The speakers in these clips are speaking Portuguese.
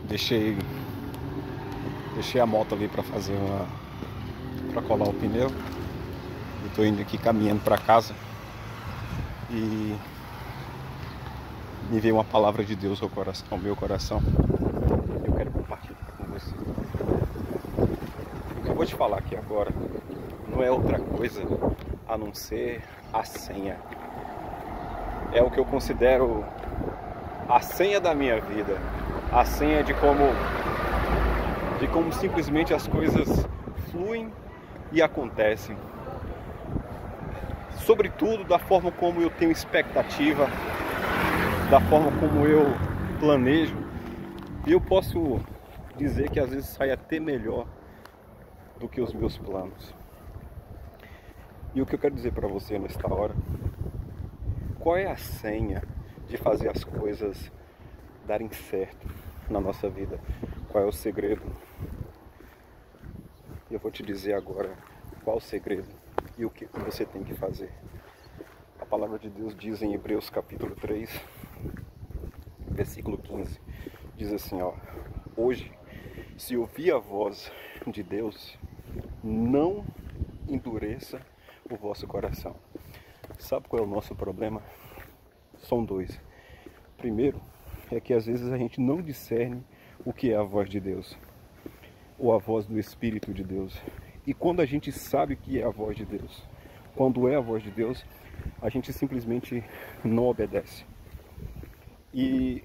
Deixei a moto ali para para colar o pneu. Eu tô indo aqui caminhando para casa e me veio uma palavra de Deus ao meu coração. Eu quero compartilhar com você. O que eu vou te falar aqui agora não é outra coisa a não ser a senha. É o que eu considero a senha da minha vida, a senha de como simplesmente as coisas fluem e acontecem. Sobretudo da forma como eu tenho expectativa, da forma como eu planejo. E eu posso dizer que às vezes sai até melhor do que os meus planos. E o que eu quero dizer para você nesta hora, qual é a senha de fazer as coisas darem certo na nossa vida? Qual é o segredo? Eu vou te dizer agora qual o segredo e o que você tem que fazer. A palavra de Deus diz em Hebreus capítulo 3, versículo 15, diz assim, ó: hoje, se ouvir a voz de Deus, não endureça o vosso coração. Sabe qual é o nosso problema? São dois. Primeiro, é que às vezes a gente não discerne o que é a voz de Deus, ou a voz do Espírito de Deus. E quando a gente sabe o que é a voz de Deus, quando é a voz de Deus, a gente simplesmente não obedece. E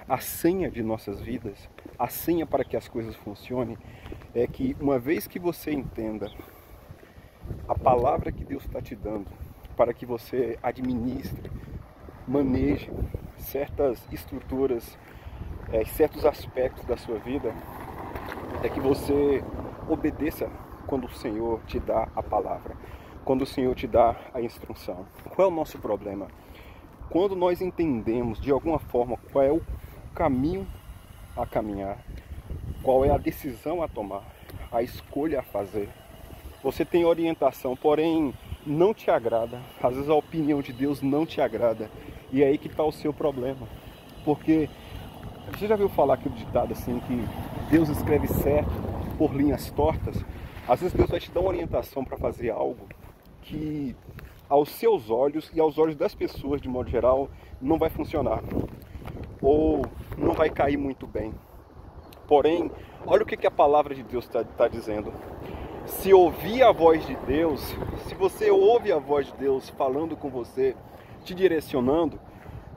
a senha de nossas vidas, a senha para que as coisas funcionem, é que uma vez que você entenda a palavra que Deus está te dando, para que você administre, maneje certas estruturas, certos aspectos da sua vida, é que você obedeça quando o Senhor te dá a palavra, quando o Senhor te dá a instrução. Qual é o nosso problema? Quando nós entendemos de alguma forma qual é o caminho a caminhar, qual é a decisão a tomar, a escolha a fazer, você tem orientação, porém não te agrada, às vezes a opinião de Deus não te agrada, e é aí que está o seu problema. Porque você já viu falar aquele ditado assim, que Deus escreve certo por linhas tortas? Às vezes Deus vai te dar uma orientação para fazer algo que aos seus olhos e aos olhos das pessoas de modo geral não vai funcionar, ou não vai cair muito bem. Porém, olha o que a palavra de Deus está dizendo. Se ouvir a voz de Deus, se você ouve a voz de Deus falando com você, te direcionando,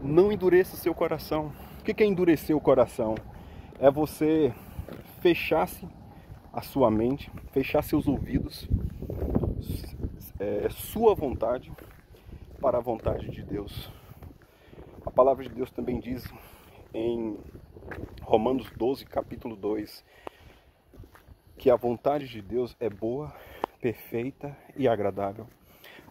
não endureça o seu coração. O que é endurecer o coração? É você fechar-se a sua mente, fechar seus ouvidos, sua vontade para a vontade de Deus. A palavra de Deus também diz em Romanos 12, capítulo 2, que a vontade de Deus é boa, perfeita e agradável.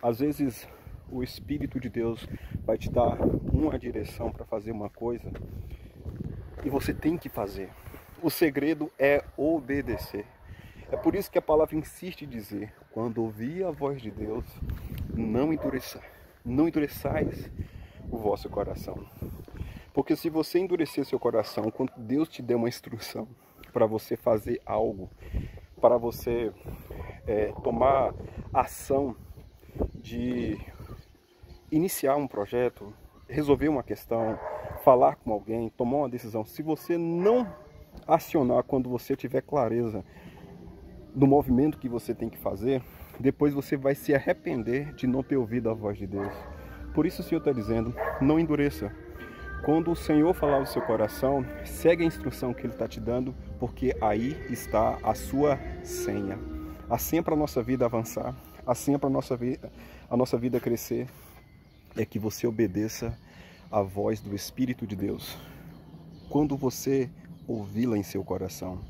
Às vezes o Espírito de Deus vai te dar uma direção para fazer uma coisa e você tem que fazer. O segredo é obedecer. É por isso que a palavra insiste em dizer: quando ouvir a voz de Deus, não endureçais o vosso coração. Porque se você endurecer seu coração, quando Deus te der uma instrução para você fazer algo, para você tomar ação de iniciar um projeto, resolver uma questão, falar com alguém, tomar uma decisão, se você não acionar quando você tiver clareza do movimento que você tem que fazer, depois você vai se arrepender de não ter ouvido a voz de Deus. Por isso o Senhor está dizendo: não endureça. Quando o Senhor falar no seu coração, segue a instrução que Ele está te dando, porque aí está a sua senha. A senha para a nossa vida avançar, a senha para a nossa vida crescer, é que você obedeça a voz do Espírito de Deus. Quando você ouvi-la em seu coração,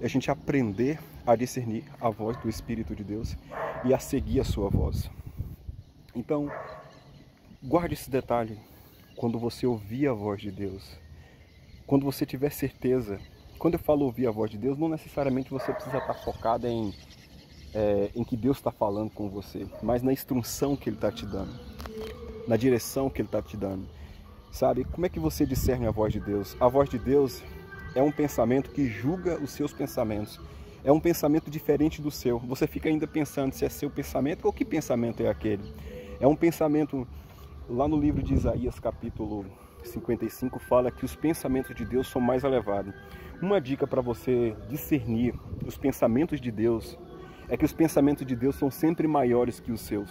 a gente aprender a discernir a voz do Espírito de Deus e a seguir a sua voz. Então, guarde esse detalhe. Quando você ouvir a voz de Deus, quando você tiver certeza, quando eu falo ouvir a voz de Deus, não necessariamente você precisa estar focado em que Deus está falando com você, mas na instrução que Ele está te dando, na direção que Ele está te dando. Sabe, como é que você discerne a voz de Deus? A voz de Deus é um pensamento que julga os seus pensamentos. É um pensamento diferente do seu. Você fica ainda pensando se é seu pensamento ou que pensamento é aquele. É um pensamento, lá no livro de Isaías, capítulo 55, fala que os pensamentos de Deus são mais elevados. Uma dica para você discernir os pensamentos de Deus é que os pensamentos de Deus são sempre maiores que os seus.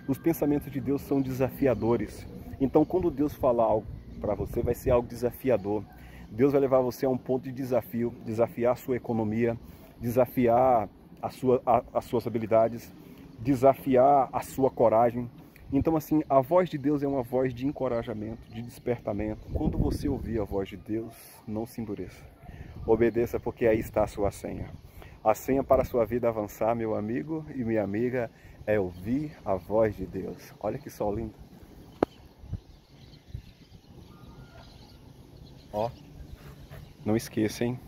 Os pensamentos de Deus são desafiadores. Então, quando Deus falar algo para você, vai ser algo desafiador. Deus vai levar você a um ponto de desafio, desafiar a sua economia, desafiar as suas habilidades, desafiar a sua coragem. Então, assim, a voz de Deus é uma voz de encorajamento, de despertamento. Quando você ouvir a voz de Deus, não se endureça. Obedeça, porque aí está a sua senha. A senha para a sua vida avançar, meu amigo e minha amiga, é ouvir a voz de Deus. Olha que sol lindo. Ó, não esqueça, hein?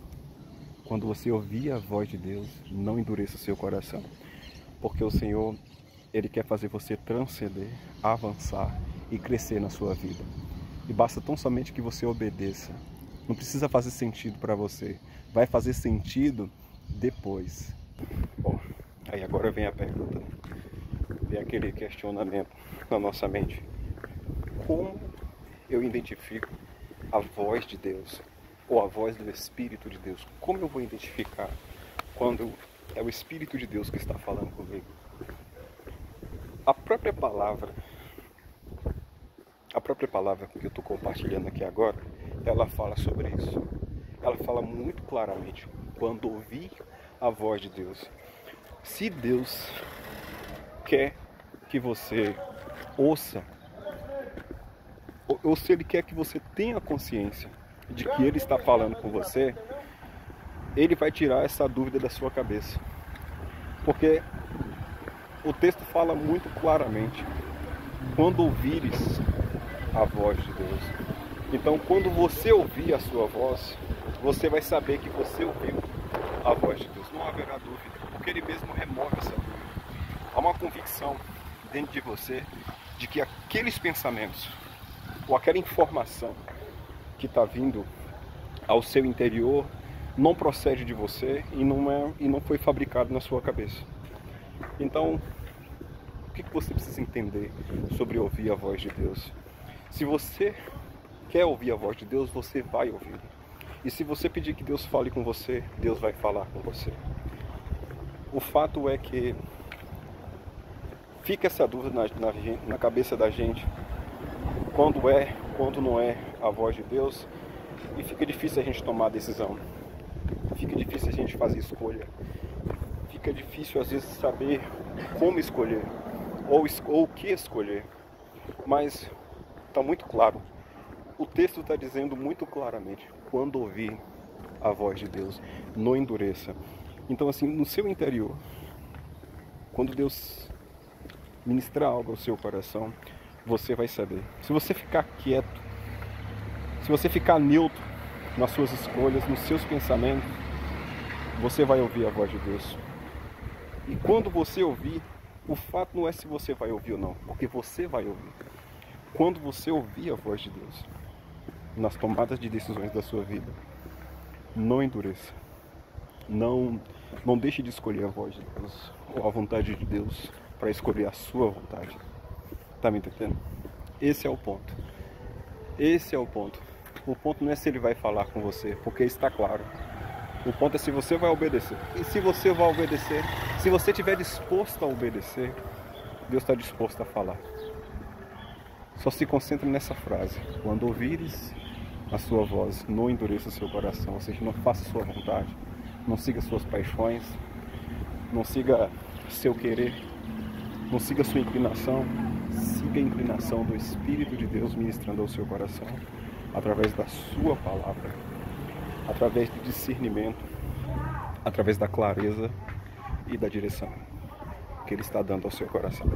Quando você ouvir a voz de Deus, não endureça o seu coração. Porque o Senhor, Ele quer fazer você transcender, avançar e crescer na sua vida. E basta tão somente que você obedeça. Não precisa fazer sentido para você. Vai fazer sentido depois. Bom, aí agora vem a pergunta. Vem aquele questionamento na nossa mente. Como eu identifico a voz de Deus? Ou a voz do Espírito de Deus? Como eu vou identificar quando é o Espírito de Deus que está falando comigo? A própria palavra que eu estou compartilhando aqui agora, ela fala sobre isso. Ela fala muito claramente quando ouvir a voz de Deus. Se Deus quer que você ouça, ou se Ele quer que você tenha consciência de que Ele está falando com você, Ele vai tirar essa dúvida da sua cabeça. Porque o texto fala muito claramente, quando ouvires a voz de Deus. Então, quando você ouvir a sua voz, você vai saber que você ouviu a voz de Deus. Não haverá dúvida, porque Ele mesmo remove essa dúvida. Há uma convicção dentro de você de que aqueles pensamentos, ou aquela informação que está vindo ao seu interior, não procede de você e não foi fabricado na sua cabeça. Então, o que você precisa entender sobre ouvir a voz de Deus? Se você quer ouvir a voz de Deus, você vai ouvir. E se você pedir que Deus fale com você, Deus vai falar com você. O fato é que fica essa dúvida na cabeça da gente, quando não é a voz de Deus, e fica difícil a gente tomar a decisão. Fica difícil a gente fazer escolha. Fica difícil às vezes saber como escolher, ou o que escolher. Mas está muito claro. O texto está dizendo muito claramente, quando ouvir a voz de Deus, não endureça. Então, assim, no seu interior, quando Deus ministrar algo ao seu coração, você vai saber. Se você ficar quieto, se você ficar neutro nas suas escolhas, nos seus pensamentos, você vai ouvir a voz de Deus. E quando você ouvir, o fato não é se você vai ouvir ou não, porque você vai ouvir. Quando você ouvir a voz de Deus, nas tomadas de decisões da sua vida, não endureça. Não deixe de escolher a voz de Deus, ou a vontade de Deus, para escolher a sua vontade. Tá me entendendo? Esse é o ponto. Esse é o ponto. O ponto não é se Ele vai falar com você, porque está claro. O ponto é se você vai obedecer. E se você vai obedecer, se você estiver disposto a obedecer, Deus está disposto a falar. Só se concentre nessa frase. Quando ouvires a sua voz, não endureça o seu coração. Ou seja, não faça a sua vontade. Não siga suas paixões. Não siga seu querer. Não siga sua inclinação. Siga a inclinação do Espírito de Deus ministrando ao seu coração. Através da sua palavra. Através do discernimento. Através da clareza e da direção que Ele está dando ao seu coração.